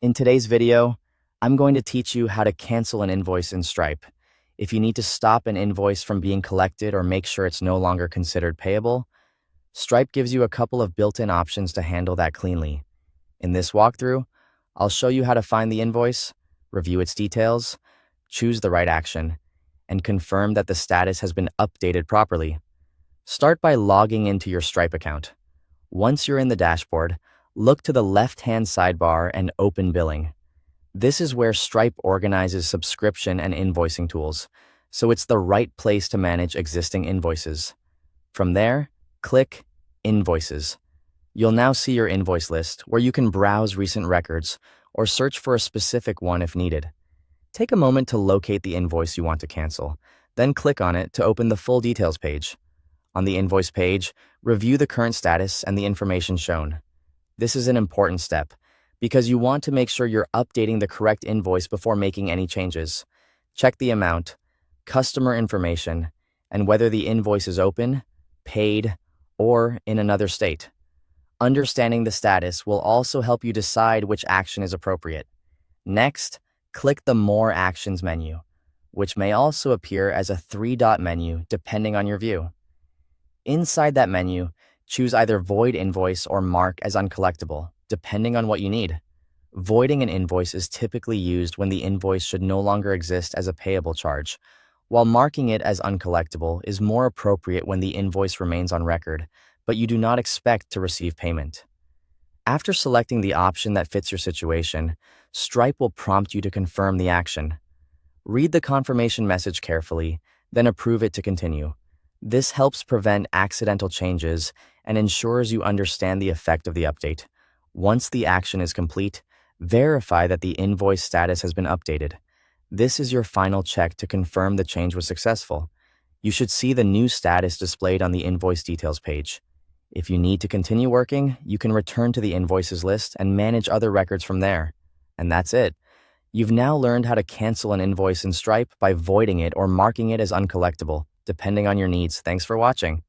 In today's video, I'm going to teach you how to cancel an invoice in Stripe. If you need to stop an invoice from being collected or make sure it's no longer considered payable, Stripe gives you a couple of built-in options to handle that cleanly. In this walkthrough, I'll show you how to find the invoice, review its details, choose the right action, and confirm that the status has been updated properly. Start by logging into your Stripe account. Once you're in the dashboard, look to the left-hand sidebar and open billing. This is where Stripe organizes subscription and invoicing tools, so it's the right place to manage existing invoices. From there, click Invoices. You'll now see your invoice list where you can browse recent records or search for a specific one if needed. Take a moment to locate the invoice you want to cancel, then click on it to open the full details page. On the invoice page, review the current status and the information shown. This is an important step because you want to make sure you're updating the correct invoice before making any changes. Check the amount, customer information, and whether the invoice is open, paid, or in another state. Understanding the status will also help you decide which action is appropriate. Next, click the More Actions menu, which may also appear as a three-dot menu depending on your view. Inside that menu, choose either Void Invoice or Mark as Uncollectible, depending on what you need. Voiding an invoice is typically used when the invoice should no longer exist as a payable charge, while marking it as uncollectible is more appropriate when the invoice remains on record, but you do not expect to receive payment. After selecting the option that fits your situation, Stripe will prompt you to confirm the action. Read the confirmation message carefully, then approve it to continue. This helps prevent accidental changes and ensures you understand the effect of the update. Once the action is complete, verify that the invoice status has been updated. This is your final check to confirm the change was successful. You should see the new status displayed on the invoice details page. If you need to continue working, you can return to the invoices list and manage other records from there. And that's it. You've now learned how to cancel an invoice in Stripe by voiding it or marking it as uncollectible, depending on your needs. Thanks for watching.